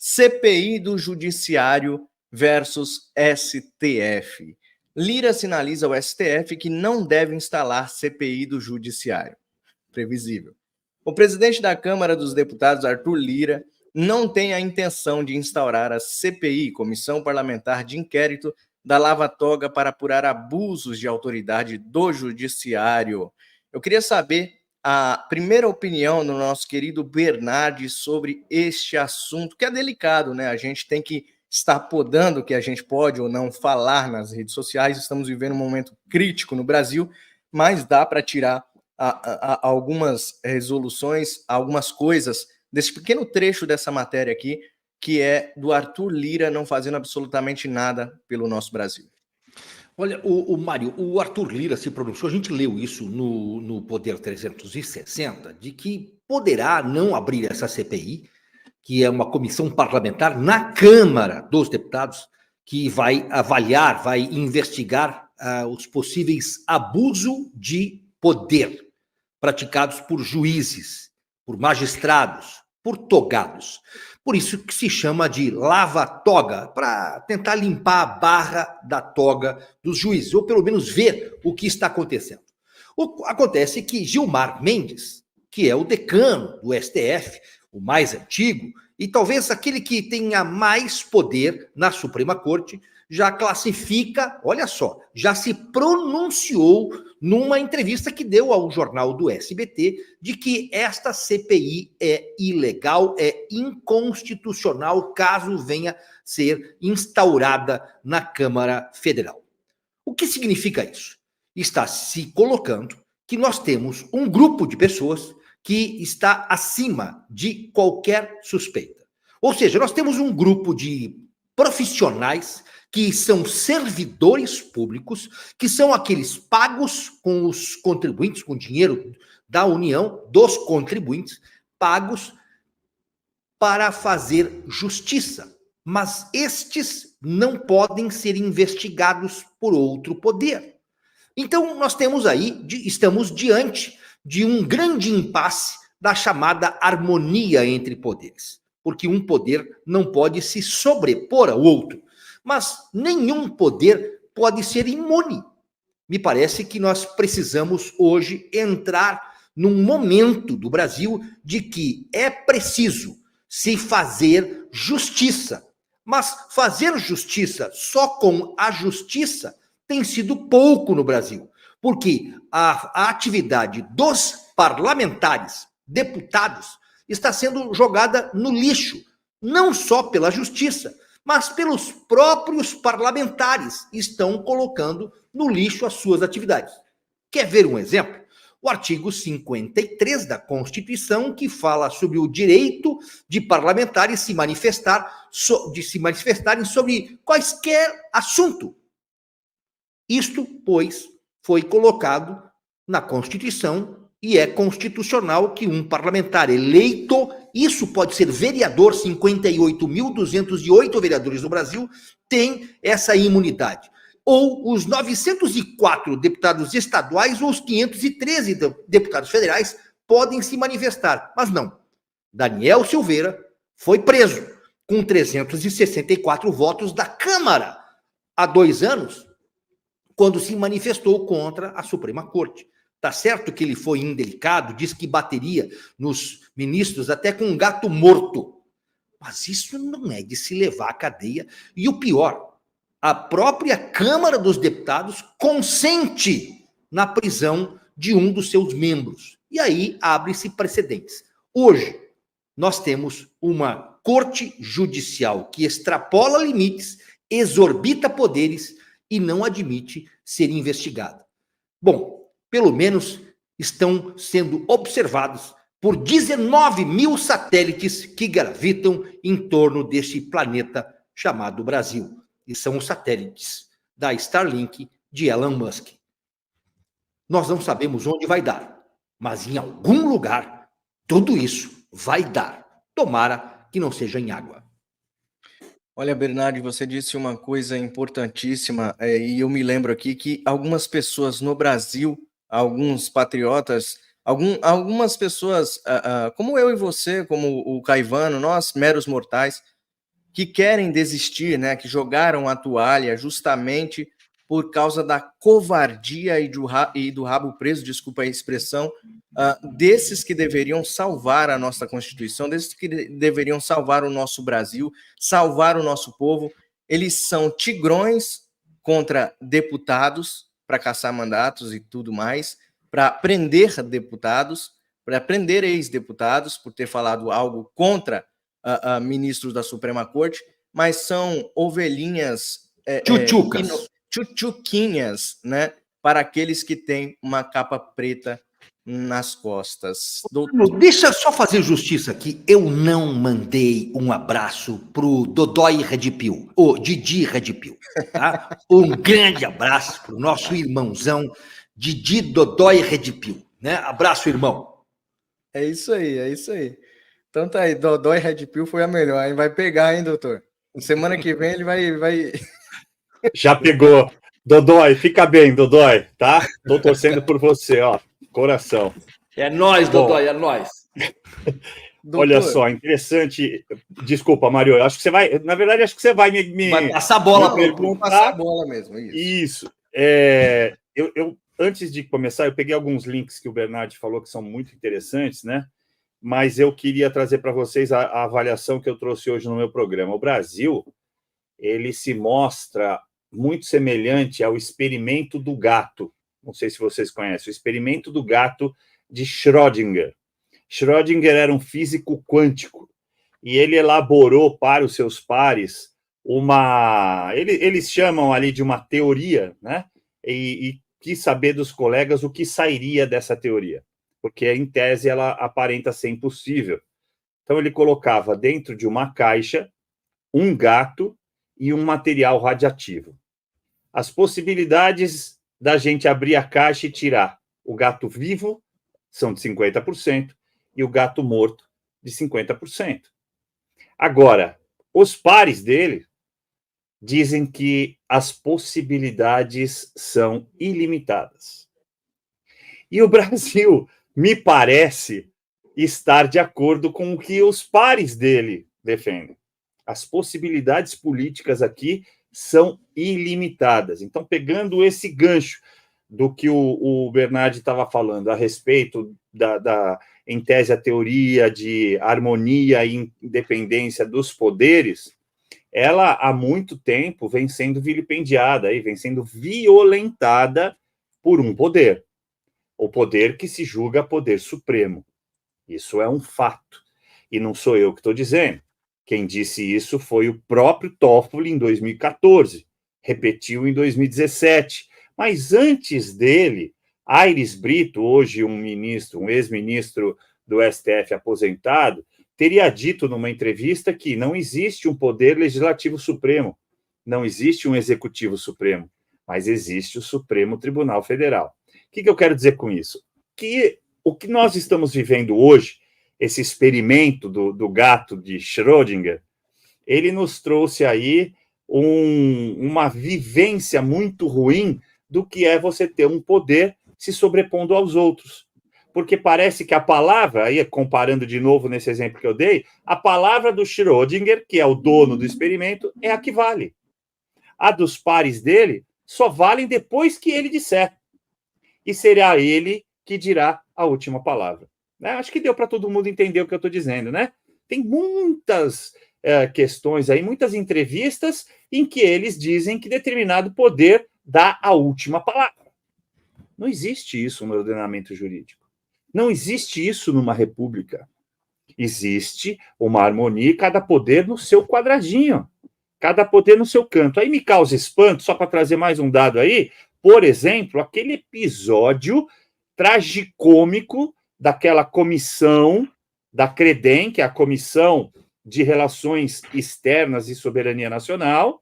CPI do Judiciário versus STF. Lira sinaliza ao STF que não deve instalar CPI do Judiciário. Previsível. O presidente da Câmara dos Deputados, Arthur Lira, não tem a intenção de instaurar a CPI, Comissão Parlamentar de Inquérito da Lava Toga, para apurar abusos de autoridade do Judiciário. Eu queria saber a primeira opinião do nosso querido Bernardi sobre este assunto, que é delicado, né? A gente tem que estar podando o que a gente pode ou não falar nas redes sociais. Estamos vivendo um momento crítico no Brasil, mas dá para tirar algumas resoluções, algumas coisas desse pequeno trecho dessa matéria aqui, que é do Arthur Lira não fazendo absolutamente nada pelo nosso Brasil. Olha, Mário, o Arthur Lira se pronunciou, a gente leu isso no Poder 360, de que poderá não abrir essa CPI, que é uma comissão parlamentar na Câmara dos Deputados, que vai avaliar, vai investigar os possíveis abusos de poder praticados por juízes, por magistrados, por togados. Por isso que se chama de lava-toga, para tentar limpar a barra da toga dos juízes, ou pelo menos ver o que está acontecendo. Acontece que Gilmar Mendes, que é o decano do STF, o mais antigo, e talvez aquele que tenha mais poder na Suprema Corte, já classifica, olha só, já se pronunciou numa entrevista que deu ao jornal do SBT de que esta CPI é ilegal, é inconstitucional, caso venha ser instaurada na Câmara Federal. O que significa isso? Está se colocando que nós temos um grupo de pessoas que está acima de qualquer suspeita. Ou seja, nós temos um grupo de profissionais que são servidores públicos, que são aqueles pagos com os contribuintes, com dinheiro da União, dos contribuintes, pagos para fazer justiça. Mas estes não podem ser investigados por outro poder. Então, nós temos aí, estamos diante de um grande impasse da chamada harmonia entre poderes, porque um poder não pode se sobrepor ao outro. Mas nenhum poder pode ser imune. Me parece que nós precisamos hoje entrar num momento do Brasil de que é preciso se fazer justiça. Mas fazer justiça só com a justiça tem sido pouco no Brasil, porque a atividade dos parlamentares, deputados, está sendo jogada no lixo, não só pela justiça, mas pelos próprios parlamentares estão colocando no lixo as suas atividades. Quer ver um exemplo? O artigo 53 da Constituição, que fala sobre o direito de parlamentares se manifestarem sobre quaisquer assunto. Isto, pois, foi colocado na Constituição e é constitucional que um parlamentar eleito, isso pode ser vereador, 58.208 vereadores no Brasil, tem essa imunidade. Ou os 904 deputados estaduais ou os 513 deputados federais podem se manifestar. Mas não. Daniel Silveira foi preso com 364 votos da Câmara há 2 anos, quando se manifestou contra a Suprema Corte. Tá certo que ele foi indelicado, disse que bateria nos ministros até com um gato morto. Mas isso não é de se levar à cadeia. E o pior, a própria Câmara dos Deputados consente na prisão de um dos seus membros. E aí abre-se precedentes. Hoje, nós temos uma corte judicial que extrapola limites, exorbita poderes e não admite ser investigada. Bom, pelo menos estão sendo observados por 19 mil satélites que gravitam em torno deste planeta chamado Brasil. E são os satélites da Starlink de Elon Musk. Nós não sabemos onde vai dar, mas em algum lugar tudo isso vai dar. Tomara que não seja em água. Olha, Bernardo, você disse uma coisa importantíssima, e eu me lembro aqui que algumas pessoas no Brasil, alguns patriotas, algumas pessoas, como eu e você, como o Caivano, nós, meros mortais, que querem desistir, né, que jogaram a toalha justamente por causa da covardia e do rabo preso, desculpa a expressão, desses que deveriam salvar a nossa Constituição, desses que deveriam salvar o nosso Brasil, salvar o nosso povo. Eles são tigrões contra deputados para caçar mandatos e tudo mais, para prender deputados, para prender ex-deputados por ter falado algo contra ministros da Suprema Corte, mas são ovelhinhas tchutchuquinhas, né, para aqueles que têm uma capa preta nas costas. Deixa eu só fazer justiça aqui. Eu não mandei um abraço pro Dodói Redipil, o Didi Redipil. Tá? Um grande abraço pro nosso irmãozão Didi Dodói Redipil. Né? Abraço, irmão. É isso aí, é isso aí. Então tá aí, Dodói Red Pill foi a melhor, hein? Vai pegar, hein, doutor? Semana que vem ele vai... Já pegou. Dodói, fica bem, Dodói, tá? Tô torcendo por você, ó. Coração. É nóis, Dodói, é nóis. Olha só, interessante. Desculpa, Mário, eu acho que você vai... Na verdade, acho que você vai me vai passar a bola. Não, perguntar. Passar a bola mesmo, isso. Eu, antes de começar, eu peguei alguns links que o Bernardi falou que são muito interessantes, né? Mas eu queria trazer para vocês a avaliação que eu trouxe hoje no meu programa. O Brasil, ele se mostra muito semelhante ao experimento do gato. Não sei se vocês conhecem, o experimento do gato de Schrödinger. Schrödinger era um físico quântico e ele elaborou para os seus pares eles chamam ali de uma teoria, né? E quis saber dos colegas o que sairia dessa teoria, porque, em tese, ela aparenta ser impossível. Então, ele colocava dentro de uma caixa um gato e um material radioativo. As possibilidades da gente abrir a caixa e tirar o gato vivo são de 50% e o gato morto de 50%. Agora, os pares dele dizem que as possibilidades são ilimitadas. E o Brasil, me parece, estar de acordo com o que os pares dele defendem. As possibilidades políticas aqui são ilimitadas. Então, pegando esse gancho do que o Bernardi estava falando a respeito em tese, a teoria de harmonia e independência dos poderes, ela há muito tempo vem sendo vilipendiada, vem sendo violentada por um poder. O poder que se julga poder supremo. Isso é um fato. E não sou eu que estou dizendo. Quem disse isso foi o próprio Toffoli em 2014. Repetiu em 2017. Mas antes dele, Aires Brito, hoje um ex-ministro do STF aposentado, teria dito numa entrevista que não existe um poder legislativo supremo, não existe um executivo supremo, mas existe o Supremo Tribunal Federal. O que eu quero dizer com isso? Que o que nós estamos vivendo hoje, esse experimento do gato de Schrödinger, ele nos trouxe aí uma vivência muito ruim do que é você ter um poder se sobrepondo aos outros. Porque parece que a palavra, aí comparando de novo nesse exemplo que eu dei, a palavra do Schrödinger, que é o dono do experimento, é a que vale. A dos pares dele só valem depois que ele disser. E será ele que dirá a última palavra. Né? Acho que deu para todo mundo entender o que eu estou dizendo, né? Tem muitas questões aí, muitas entrevistas em que eles dizem que determinado poder dá a última palavra. Não existe isso no ordenamento jurídico. Não existe isso numa república. Existe uma harmonia e cada poder no seu quadradinho. Cada poder no seu canto. Aí me causa espanto, só para trazer mais um dado aí, por exemplo, aquele episódio tragicômico daquela comissão da CREDEM, que é a Comissão de Relações Externas e Soberania Nacional,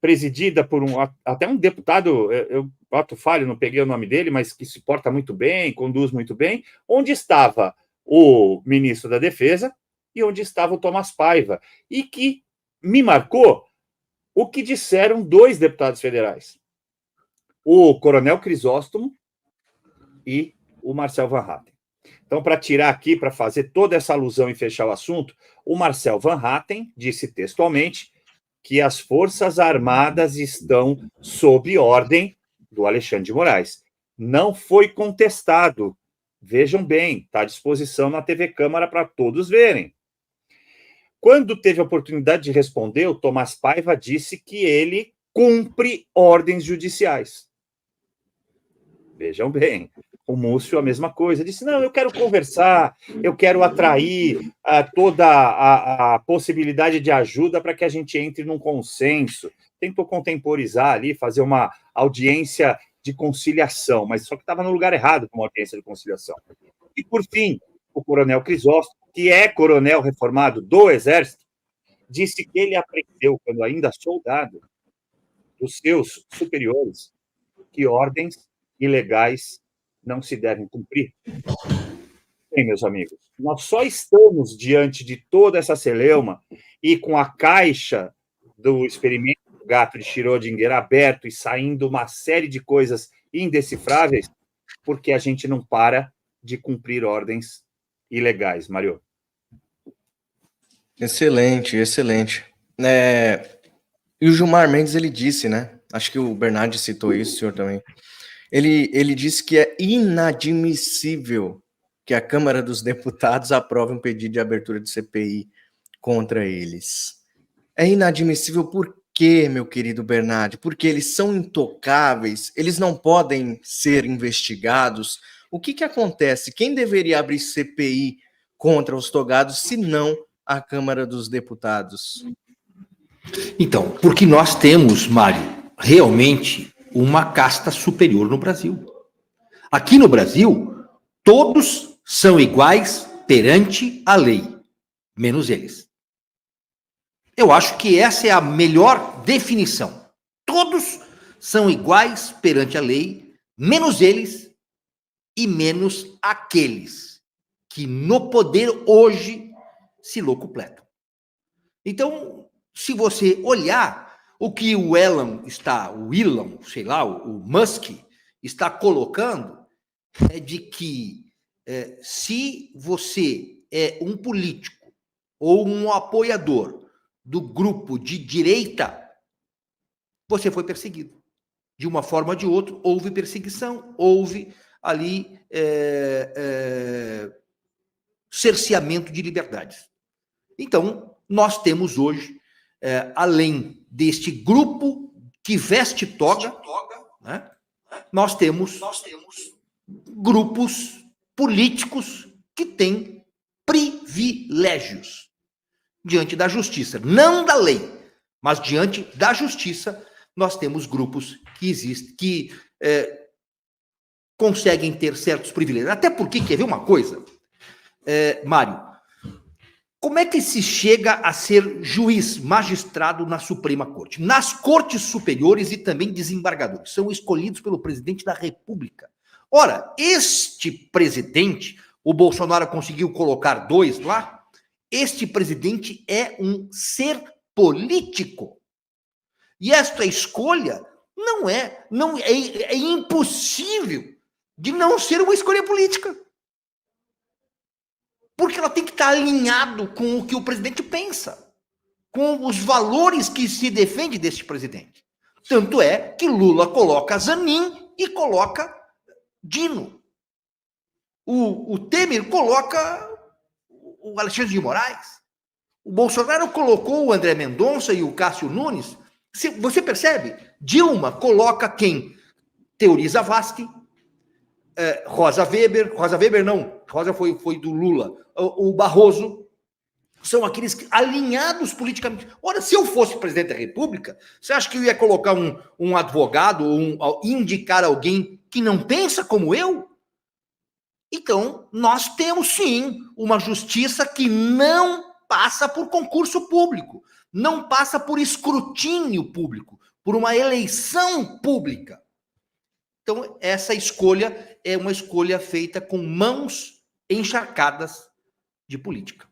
presidida por até um deputado, eu boto falho, não peguei o nome dele, mas que se porta muito bem, conduz muito bem, onde estava o ministro da Defesa e onde estava o Tomás Paiva, e que me marcou o que disseram dois deputados federais, o Coronel Crisóstomo e o Marcel Van Hatten. Então, para tirar aqui, para fazer toda essa alusão e fechar o assunto, o Marcel Van Hatten disse textualmente que as Forças Armadas estão sob ordem do Alexandre de Moraes. Não foi contestado. Vejam bem, está à disposição na TV Câmara para todos verem. Quando teve a oportunidade de responder, o Tomás Paiva disse que ele cumpre ordens judiciais. Vejam bem, o Múcio a mesma coisa, disse, não, eu quero conversar, eu quero atrair toda a possibilidade de ajuda para que a gente entre num consenso. Tentou contemporizar ali, fazer uma audiência de conciliação, mas só que estava no lugar errado para uma audiência de conciliação. E, por fim, o coronel Crisóstomo, que é coronel reformado do Exército, disse que ele aprendeu, quando ainda soldado, dos seus superiores, que ordens ilegais não se devem cumprir. Bem, meus amigos, nós só estamos diante de toda essa celeuma e com a caixa do experimento do gato de Schrödinger aberto e saindo uma série de coisas indecifráveis, porque a gente não para de cumprir ordens ilegais, Mário. Excelente, excelente. E o Gilmar Mendes, ele disse, né? Acho que o Bernardi citou isso, o senhor também. Ele disse que é inadmissível que a Câmara dos Deputados aprove um pedido de abertura de CPI contra eles. É inadmissível por quê, meu querido Bernardi? Porque eles são intocáveis, eles não podem ser investigados. O que acontece? Quem deveria abrir CPI contra os togados, se não a Câmara dos Deputados? Então, porque nós temos, Mário, realmente uma casta superior no Brasil. Aqui no Brasil, todos são iguais perante a lei, menos eles. Eu acho que essa é a melhor definição. Todos são iguais perante a lei, menos eles e menos aqueles que no poder hoje se locupletam. Então, se você olhar o que o Elon Musk está colocando, é de que se você é um político ou um apoiador do grupo de direita, você foi perseguido. De uma forma ou de outra, houve perseguição, houve ali cerceamento de liberdades. Então, nós temos hoje, além deste grupo que veste toga, né, nós temos grupos políticos que têm privilégios diante da justiça, não da lei, mas diante da justiça, nós temos grupos que existem, que conseguem ter certos privilégios. Até porque, quer ver uma coisa, Mário, como é que se chega a ser juiz, magistrado na Suprema Corte? Nas cortes superiores e também desembargadores, são escolhidos pelo presidente da República. Ora, este presidente, o Bolsonaro conseguiu colocar 2 lá, este presidente é um ser político. E esta escolha é impossível de não ser uma escolha política. Porque ela tem que estar alinhado com o que o presidente pensa, com os valores que se defende deste presidente. Tanto é que Lula coloca Zanin e coloca Dino. O Temer coloca o Alexandre de Moraes. O Bolsonaro colocou o André Mendonça e o Cássio Nunes. Você percebe? Dilma coloca quem? Teori Zavascki, Rosa Weber não, Rosa foi do Lula, o Barroso, são aqueles alinhados politicamente. Ora, se eu fosse presidente da República, você acha que eu ia colocar um advogado ou indicar alguém que não pensa como eu? Então, nós temos sim uma justiça que não passa por concurso público, não passa por escrutínio público, por uma eleição pública. Então, essa escolha é uma escolha feita com mãos encharcadas de política.